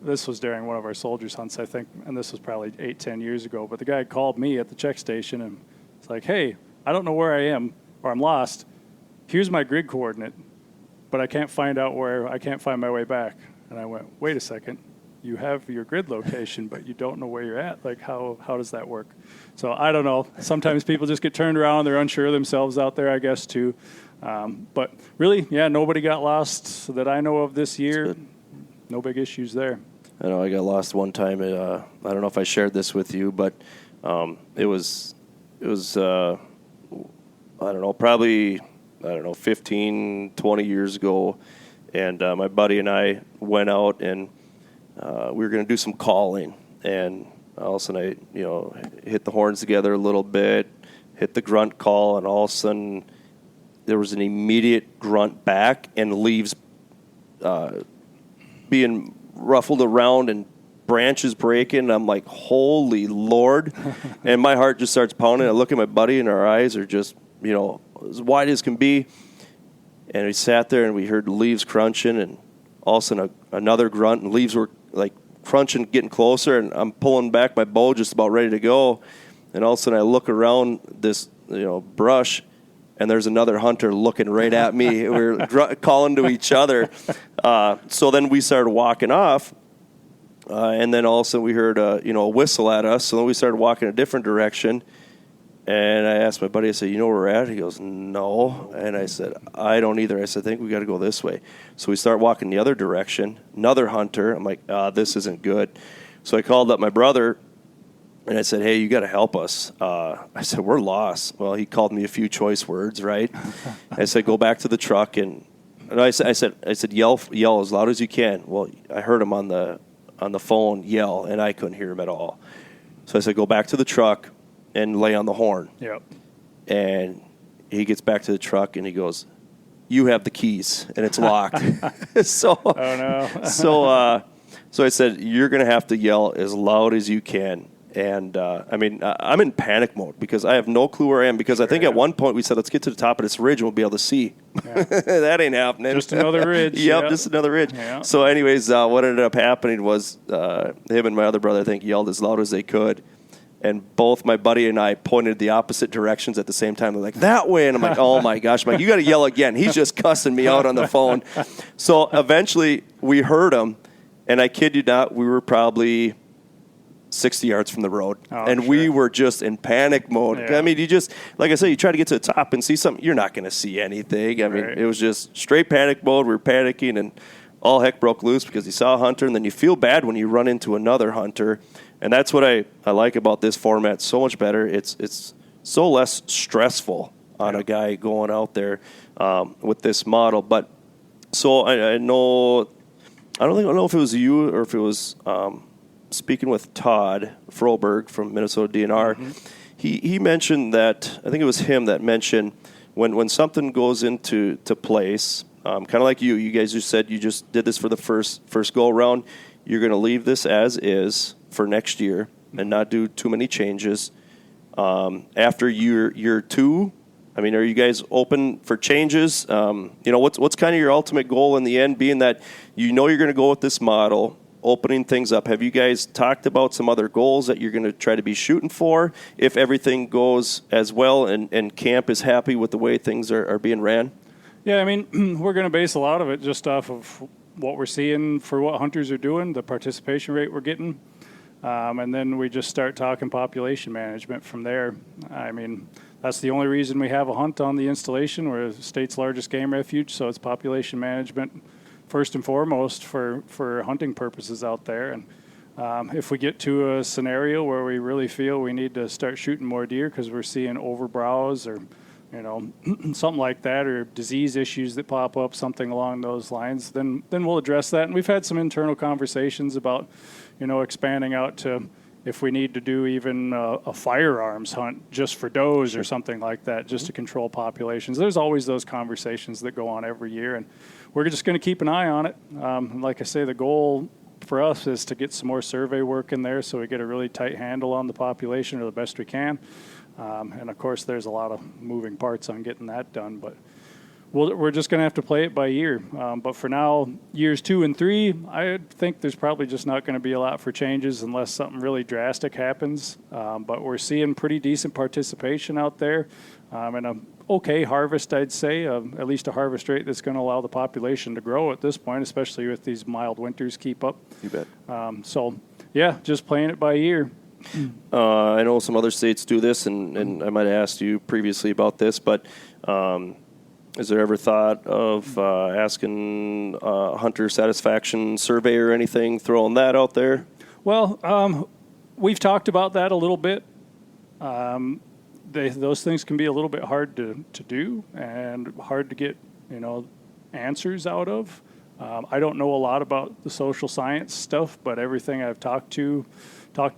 this was during one of our soldiers' hunts, I think, and this was probably 8-10 years ago. But the guy called me at the check station, and it's like, hey, I don't know where I am, or I'm lost. Here's my grid coordinate, but I can't find my way back. And I went, wait a second. You have your grid location, but you don't know where you're at. Like, how does that work? So I don't know. Sometimes people just get turned around. They're unsure of themselves out there, I guess, too. But really, nobody got lost that I know of this year. No big issues there. I know I got lost one time. I don't know if I shared this with you, but it was I don't know, probably 15, 20 years ago. And my buddy and I went out and we were going to do some calling, and all of a sudden I, hit the horns together a little bit, hit the grunt call, and all of a sudden there was an immediate grunt back and leaves being ruffled around and branches breaking. And I'm like, holy Lord. And my heart just starts pounding. I look at my buddy, and our eyes are just, as wide as can be. And we sat there, and we heard leaves crunching, and all of a sudden another grunt, and leaves were like crunching, getting closer, and I'm pulling back my bow just about ready to go. And all of a sudden I look around this, brush, and there's another hunter looking right at me. We're calling to each other. So then we started walking off, and then all of a sudden we heard a whistle at us. So then we started walking a different direction. And I asked my buddy, I said, you know where we're at? He goes, no. And I said, I don't either. I said, I think we got to go this way. So we start walking the other direction. Another hunter. I'm like, this isn't good. So I called up my brother, and I said, hey, you got to help us. I said, we're lost. Well, he called me a few choice words, right? I said, go back to the truck. And I said, yell as loud as you can. Well, I heard him on the phone yell, and I couldn't hear him at all. So I said, go back to the truck and lay on the horn. Yep. And he gets back to the truck, and he goes, you have the keys, and it's locked. So, oh, no. So I said, you're going to have to yell as loud as you can. And, I'm in panic mode because I have no clue where I am, because I think at one point we said, let's get to the top of this ridge and we'll be able to see. Yeah. That ain't happening. Just another ridge. Yep, just another ridge. Yeah. So anyways, what ended up happening was him and my other brother, I think, yelled as loud as they could. And both my buddy and I pointed the opposite directions at the same time. They're like, that way. And I'm like, oh, my gosh. I'm like, you got to yell again. He's just cussing me out on the phone. So eventually we heard him. And I kid you not, we were probably 60 yards from the road. And we were just in panic mode. Yeah. I mean, you just, like I said, you try to get to the top and see something. You're not going to see anything. I mean, it was just straight panic mode. We were panicking, and all heck broke loose because you saw a hunter. And then you feel bad when you run into another hunter. And that's what I like about this format so much better. It's so less stressful on a guy going out there with this model. But so I know, I don't know if it was you or if it was speaking with Todd Froberg from Minnesota DNR. Mm-hmm. He mentioned that, I think it was him that mentioned when something goes into place, kind of like you guys just said, you just did this for the first go around. You're going to leave this as is for next year and not do too many changes. After year two, I mean, are you guys open for changes? What's kind of your ultimate goal in the end, being that you're going to go with this model, opening things up? Have you guys talked about some other goals that you're going to try to be shooting for if everything goes as well and camp is happy with the way things are being ran? Yeah, I mean, we're going to base a lot of it just off of what we're seeing for what hunters are doing, the participation rate we're getting. And then we just start talking population management from there. I mean, that's the only reason we have a hunt on the installation. We're the state's largest game refuge, so it's population management first and foremost for hunting purposes out there. And if we get to a scenario where we really feel we need to start shooting more deer because we're seeing overbrowse or something like that, or disease issues that pop up, something along those lines, then we'll address that. And we've had some internal conversations about, expanding out to if we need to do even a firearms hunt just for does or something like that, just to control populations. There's always those conversations that go on every year, and we're just going to keep an eye on it. Like I say, the goal for us is to get some more survey work in there so we get a really tight handle on the population, or the best we can. And of course, there's a lot of moving parts on getting that done, but we're just going to have to play it by year. But for now, years 2 and 3, I think there's probably just not going to be a lot for changes unless something really drastic happens. But we're seeing pretty decent participation out there, and an okay harvest, I'd say, at least a harvest rate that's going to allow the population to grow at this point, especially with these mild winters keep up. You bet. So, yeah, just playing it by year. I know some other states do this, and I might have asked you previously about this, but is there ever thought of asking a hunter satisfaction survey or anything, throwing that out there? Well, we've talked about that a little bit. Those things can be a little bit hard to do and hard to get, answers out of. I don't know a lot about the social science stuff, but everything I've talked to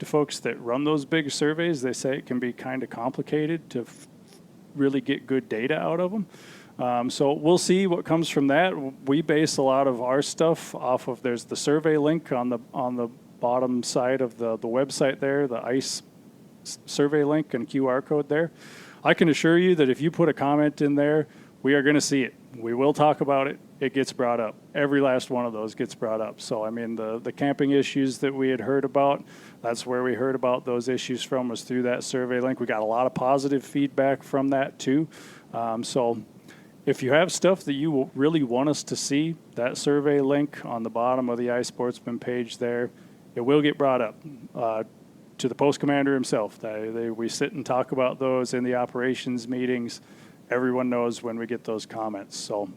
folks that run those big surveys, they say it can be kind of complicated to really get good data out of them. So we'll see what comes from that. We base a lot of our stuff off of, there's the survey link on the bottom side of the website there, the ICE survey link and QR code there. I can assure you that if you put a comment in there, we are going to see it. We will talk about it. It gets brought up. Every last one of those gets brought up. So, I mean, the camping issues that we had heard about, that's where we heard about those issues from, was through that survey link. We got a lot of positive feedback from that, too. So if you have stuff that you really want us to see, that survey link on the bottom of the iSportsman page there, it will get brought up to the post commander himself. We sit and talk about those in the operations meetings. Everyone knows when we get those comments. So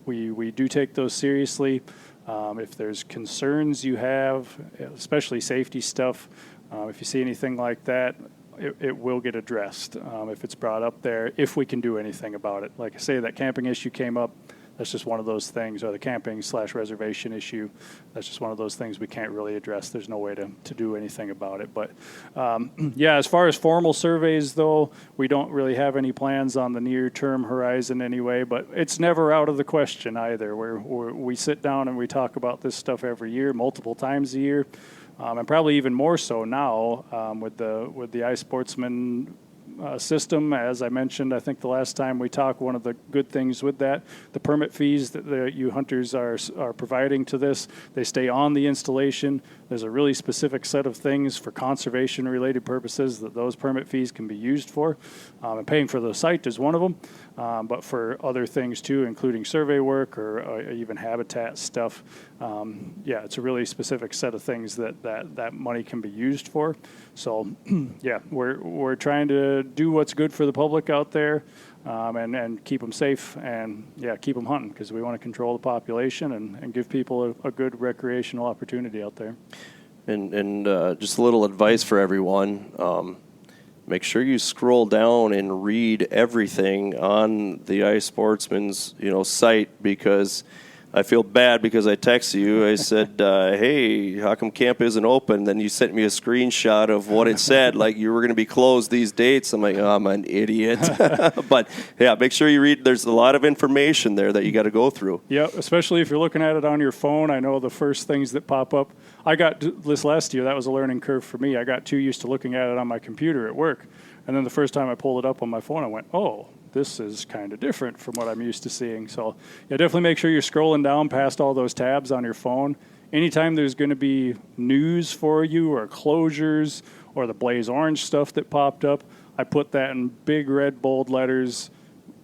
we do take those seriously. If there's concerns you have, especially safety stuff, if you see anything like that, it will get addressed if it's brought up there, if we can do anything about it. Like I say, that camping issue came up. That's just one of those things, or the camping/reservation issue. That's just one of those things we can't really address. There's no way to do anything about it. But, yeah, as far as formal surveys, though, we don't really have any plans on the near-term horizon anyway. But it's never out of the question either. We sit down and we talk about this stuff every year, multiple times a year, and probably even more so now with the iSportsman system. As I mentioned, I think the last time we talked, one of the good things with that, the permit fees that you hunters are providing to this, they stay on the installation. There's a really specific set of things for conservation-related purposes that those permit fees can be used for. And paying for the site is one of them, but for other things too, including survey work or even habitat stuff. Yeah, it's a really specific set of things that money can be used for. So, yeah, we're trying to do what's good for the public out there, and keep them safe, and yeah, keep them hunting, because we want to control the population and give people a good recreational opportunity out there. And just a little advice for everyone. Make sure you scroll down and read everything on the iSportsman's site, because I feel bad because I texted you. I said, hey, how come camp isn't open? Then you sent me a screenshot of what it said, like you were going to be closed these dates. I'm like, oh, I'm an idiot. But, yeah, make sure you read. There's a lot of information there that you got to go through. Yeah, especially if you're looking at it on your phone. I know the first things that pop up. I got this last year. That was a learning curve for me. I got too used to looking at it on my computer at work. And then the first time I pulled it up on my phone, I went, oh, this is kind of different from what I'm used to seeing. So, yeah, definitely make sure you're scrolling down past all those tabs on your phone. Anytime there's going to be news for you or closures or the Blaze Orange stuff that popped up, I put that in big red bold letters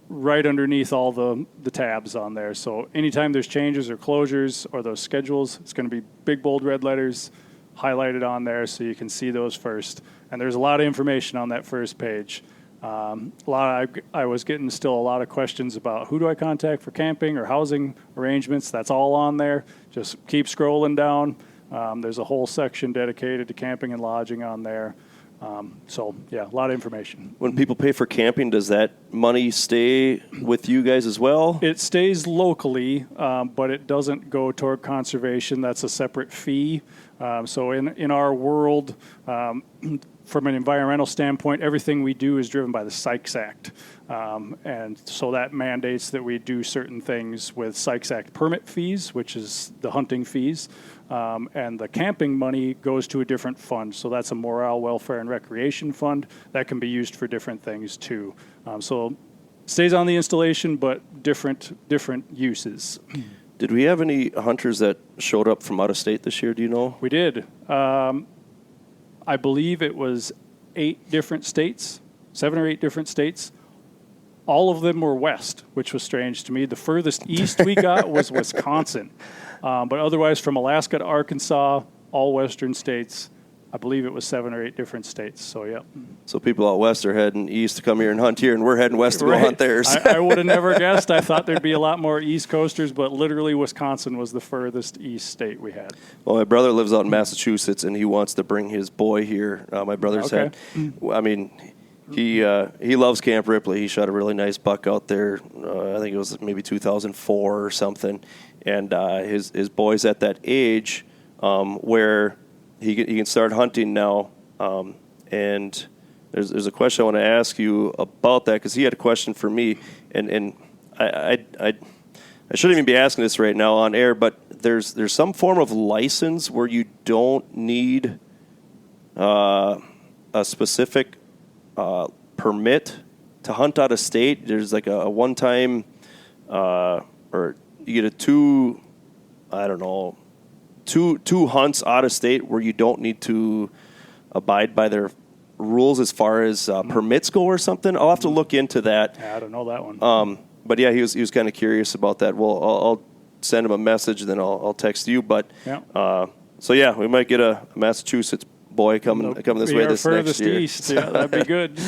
right underneath all the tabs on there. So anytime there's changes or closures or those schedules, it's going to be big bold red letters highlighted on there so you can see those first. And there's a lot of information on that first page. I was getting still a lot of questions about who do I contact for camping or housing arrangements. That's all on there. Just keep scrolling down. There's a whole section dedicated to camping and lodging on there. So, yeah, a lot of information. When people pay for camping, does that money stay with you guys as well? It stays locally, but it doesn't go toward conservation. That's a separate fee. So in our world, from an environmental standpoint, everything we do is driven by the Sykes Act. And so that mandates that we do certain things with Sykes Act permit fees, which is the hunting fees. And the camping money goes to a different fund. So that's a morale, welfare, and recreation fund that can be used for different things too. So stays on the installation, but different uses. Did we have any hunters that showed up from out of state this year? Do you know? We did. I believe it was 8 different states, 7 or 8 different states. All of them were west, which was strange to me. The furthest east we got was Wisconsin. But otherwise, from Alaska to Arkansas, all western states, I believe it was 7 or 8 different states. So, yeah. So people out west are heading east to come here and hunt here, and we're heading west to go hunt theirs. I would have never guessed. I thought there'd be a lot more East Coasters, but literally Wisconsin was the furthest east state we had. Well, my brother lives out in Massachusetts, and he wants to bring his boy here. My brother's had, I mean, he loves Camp Ripley. He shot a really nice buck out there. I think it was maybe 2004 or something. And his boy's at that age where he can start hunting now. And there's a question I want to ask you about that, because he had a question for me, and I I shouldn't even be asking this right now on air, but there's some form of license where you don't need a specific permit to hunt out of state. There's like a one-time, or you get two hunts out of state where you don't need to abide by their rules as far as permits go or something. I'll have to look into that. Yeah, I don't know that one. But yeah, he was kind of curious about that. Well, I'll send him a message, and then I'll text you. But so yeah, we might get a Massachusetts boy coming this way this next year. East. Yeah, that'd be good.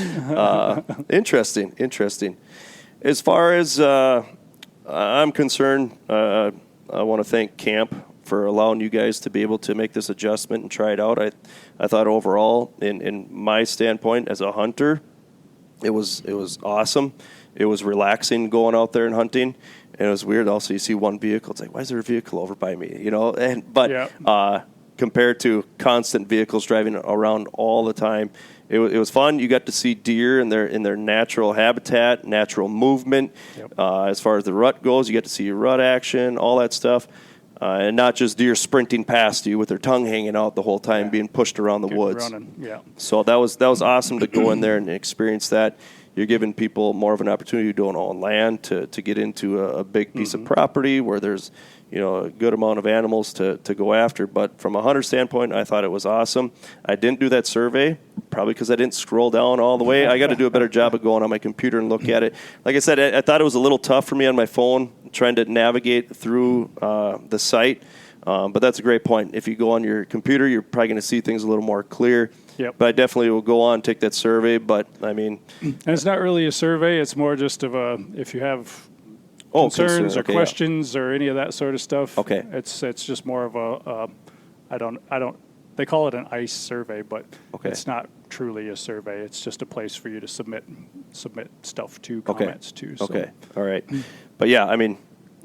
Interesting. As far as I'm concerned, I want to thank Camp for allowing you guys to be able to make this adjustment and try it out. I thought overall, in my standpoint as a hunter, it was awesome. It was relaxing going out there and hunting. And it was weird. Also, you see one vehicle. It's like, why is there a vehicle over by me? But compared to constant vehicles driving around all the time, it was fun. You got to see deer in their natural habitat, natural movement. Yep. As far as the rut goes, you get to see rut action, all that stuff. And not just deer sprinting past you with their tongue hanging out the whole time, being pushed around the woods. Running. Yeah. So that was awesome to go in there and experience that. You're giving people more of an opportunity to own land, to get into a big piece of property where there's a good amount of animals to go after. But from a hunter standpoint, I thought it was awesome. I didn't do that survey, probably because I didn't scroll down all the way. I got to do a better job of going on my computer and look at it. Like I said, I thought it was a little tough for me on my phone, trying to navigate through the site. But that's a great point. If you go on your computer, you're probably going to see things a little more clear. Yep. But I definitely will go on and take that survey. But, I mean... And it's not really a survey. It's more just of if you have concerns or questions or any of that sort of stuff. Okay. It's just more of they call it an ICE survey, but it's not truly a survey. It's just a place for you to submit stuff to, comments to. So. Okay. All right. But, yeah, I mean...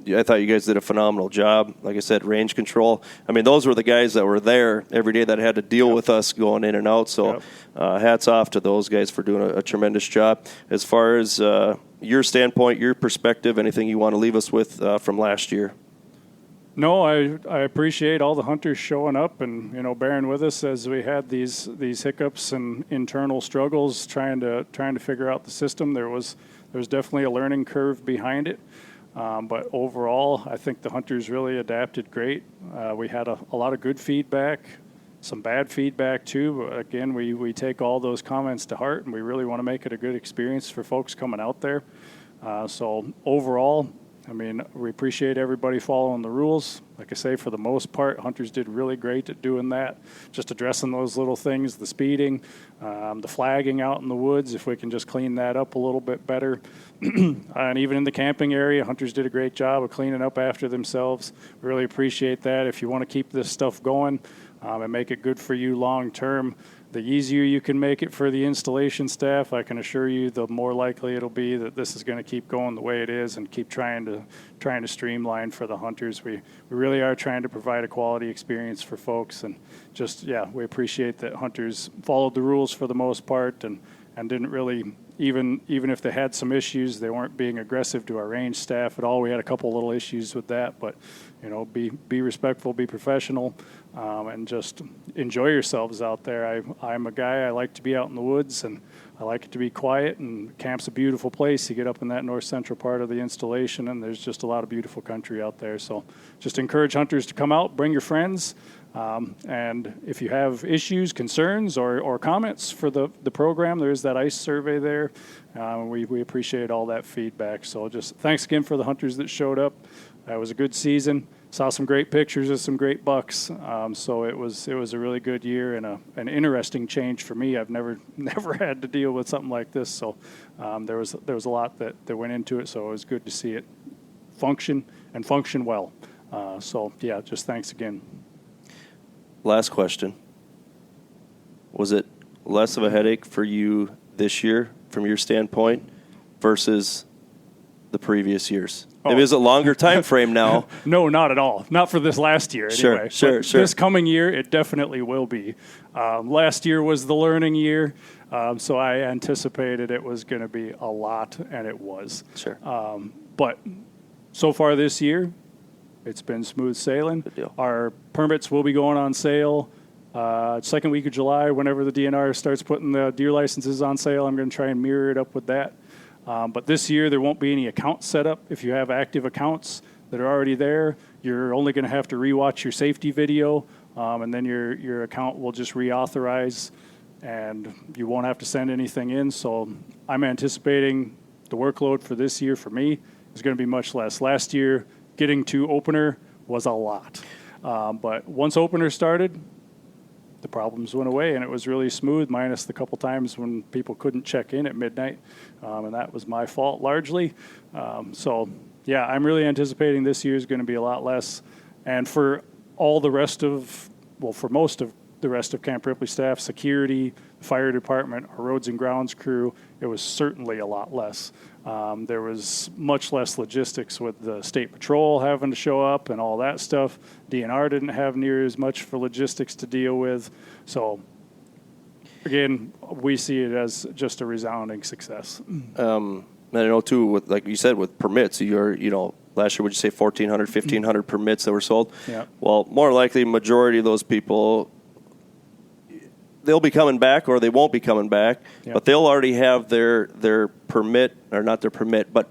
I thought you guys did a phenomenal job. Like I said, range control. I mean, those were the guys that were there every day that had to deal with us going in and out. So hats off to those guys for doing a tremendous job. As far as your standpoint, your perspective, anything you want to leave us with from last year? No, I appreciate all the hunters showing up and bearing with us as we had these hiccups and internal struggles trying to figure out the system. There was definitely a learning curve behind it. But overall, I think the hunters really adapted great. We had a lot of good feedback, some bad feedback too. But again, we take all those comments to heart, and we really want to make it a good experience for folks coming out there. So overall, I mean, we appreciate everybody following the rules. Like I say, for the most part, hunters did really great at doing that, just addressing those little things, the speeding, the flagging out in the woods, if we can just clean that up a little bit better. And even in the camping area, hunters did a great job of cleaning up after themselves. We really appreciate that. If you want to keep this stuff going and make it good for you long term, the easier you can make it for the installation staff, I can assure you, the more likely it'll be that this is going to keep going the way it is and keep trying to streamline for the hunters. We really are trying to provide a quality experience for folks, and we appreciate that hunters followed the rules for the most part and didn't really, even if they had some issues, they weren't being aggressive to our range staff at all. We had a couple little issues with that, but be respectful, be professional, and just enjoy yourselves out there. I'm a guy, I like to be out in the woods, and I like it to be quiet, and camp's a beautiful place. You get up in that north central part of the installation, and there's just a lot of beautiful country out there. So just encourage hunters to come out, bring your friends, and if you have issues, concerns, or comments for the program, there's that ICE survey there. We appreciate all that feedback. So just thanks again for the hunters that showed up. It was a good season. Saw some great pictures of some great bucks. So it was a really good year and an interesting change for me. I've never had to deal with something like this. So there was a lot that went into it. So it was good to see it function well. Just thanks again. Last question. Was it less of a headache for you this year from your standpoint versus the previous years? Oh. Maybe it's a longer time frame now. No, not at all. Not for this last year anyway. Sure. This coming year, it definitely will be. Last year was the learning year, so I anticipated it was going to be a lot, and it was. Sure. But so far this year, it's been smooth sailing. Good deal. Our permits will be going on sale second week of July. Whenever the DNR starts putting the deer licenses on sale, I'm going to try and mirror it up with that. But this year, there won't be any accounts set up. If you have active accounts that are already there, you're only going to have to rewatch your safety video, and then your account will just reauthorize, and you won't have to send anything in. So I'm anticipating the workload for this year for me is going to be much less. Last year, getting to opener was a lot. But once opener started, the problems went away, and it was really smooth, minus the couple times when people couldn't check in at midnight, and that was my fault largely. So, yeah, I'm really anticipating this year is going to be a lot less. And for all the rest of, well, for most of the rest of Camp Ripley staff, security, fire department, our roads and grounds crew, it was certainly a lot less. There was much less logistics with the state patrol having to show up and all that stuff. DNR didn't have near as much for logistics to deal with. So, again, we see it as just a resounding success. And I know, too, with, like you said, with permits, last year, would you say 1,400, 1,500 permits that were sold? Yeah. Well, more likely, majority of those people, they'll be coming back or they won't be coming back, but they'll already have their permit, or not their permit, but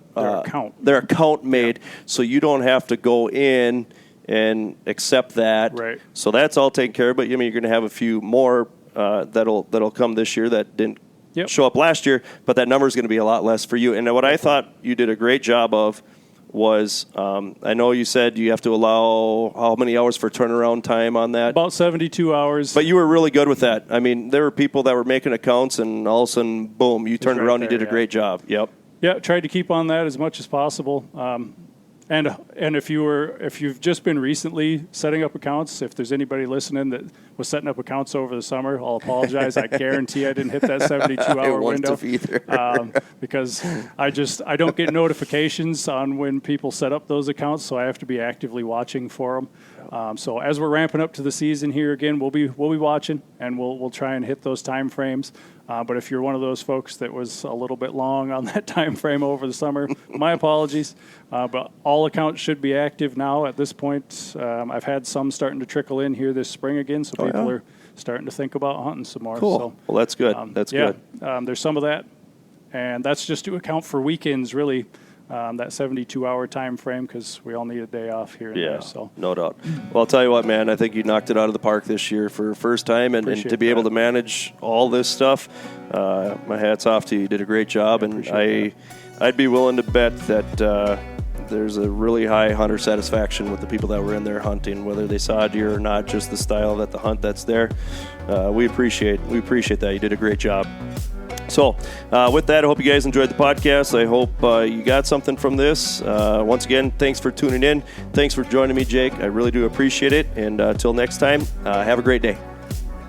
their account made, so you don't have to go in and accept that. Right. So that's all taken care of, but you're going to have a few more that'll come this year that didn't show up last year, but that number is going to be a lot less for you. And what I thought you did a great job of was, I know you said you have to allow how many hours for turnaround time on that? About 72 hours. But you were really good with that. I mean, there were people that were making accounts, and all of a sudden, boom, you turned around, you did a great job. Yep. Yeah, tried to keep on that as much as possible. And if you've just been recently setting up accounts, if there's anybody listening that was setting up accounts over the summer, I'll apologize. I guarantee I didn't hit that 72-hour window because I don't get notifications on when people set up those accounts, so I have to be actively watching for them. So as we're ramping up to the season here again, we'll be watching, and we'll try and hit those time frames. But if you're one of those folks that was a little bit long on that time frame over the summer, my apologies. But all accounts should be active now at this point. I've had some starting to trickle in here this spring again, so people are starting to think about hunting some more. Cool. So, well, that's good. Good. There's some of that, and that's just to account for weekends, really. That 72-hour time frame, because we all need a day off here and there. So. No doubt. Well, I'll tell you what, man, I think you knocked it out of the park this year for first time, and to be able to manage all this stuff, my hat's off to you. You did a great job, and I'd be willing to bet that there's a really high hunter satisfaction with the people that were in there hunting, whether they saw a deer or not, just the style that the hunt that's there. We appreciate that. You did a great job. So, with that, I hope you guys enjoyed the podcast. I hope you got something from this. Once again, thanks for tuning in. Thanks for joining me, Jake. I really do appreciate it. And until next time, have a great day.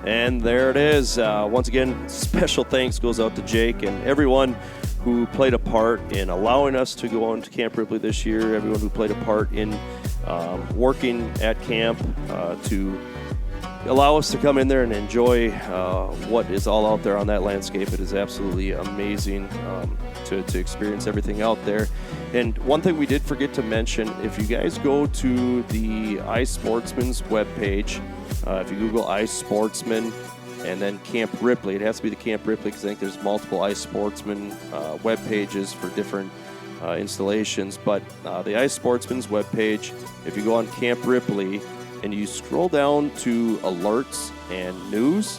And there it is. Once again, special thanks goes out to Jake and everyone who played a part in allowing us to go on to Camp Ripley this year, everyone who played a part in working at camp to allow us to come in there and enjoy what is all out there on that landscape. It is absolutely amazing to experience everything out there. And one thing we did forget to mention, if you guys go to the iSportsman's webpage, if you Google iSportsman and then Camp Ripley, it has to be the Camp Ripley because I think there's multiple iSportsman web pages for different installations. But the iSportsman's webpage, if you go on Camp Ripley, and you scroll down to alerts and news,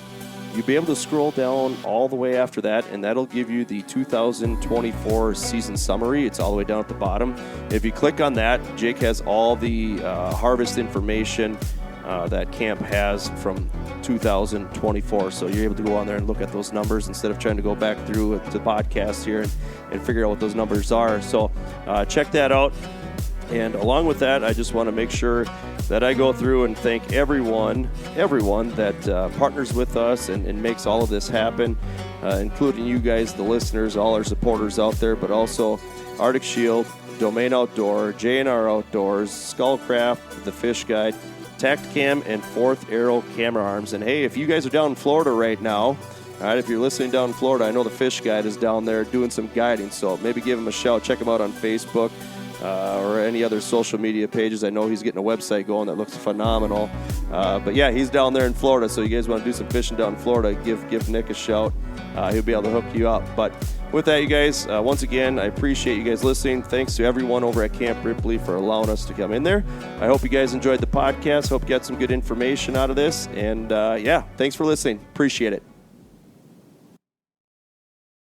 you'll be able to scroll down all the way after that, and that'll give you the 2024 season summary. It's all the way down at the bottom. If you click on that, Jake has all the harvest information that camp has from 2024. So you're able to go on there and look at those numbers instead of trying to go back through to the podcast here and figure out what those numbers are. So check that out. And along with that, I just want to make sure that I go through and thank everyone that partners with us and makes all of this happen, including you guys, the listeners, all our supporters out there, but also Arctic Shield, Domain Outdoor, J&R Outdoors, Skullcraft, The Fish Guide, Tacticam, and Fourth Arrow Camera Arms. And hey, if you guys are down in Florida right now, all right, if you're listening down in Florida, I know the Fish Guide is down there doing some guiding, so maybe give them a shout. Check them out on Facebook. or any other social media pages. I know he's getting a website going that looks phenomenal. But yeah, he's down there in Florida, so you guys want to do some fishing down in Florida, give Nick a shout. He'll be able to hook you up. But with that, you guys, once again, I appreciate you guys listening. Thanks to everyone over at Camp Ripley for allowing us to come in there. I hope you guys enjoyed the podcast. Hope you got some good information out of this. And yeah, thanks for listening. Appreciate it.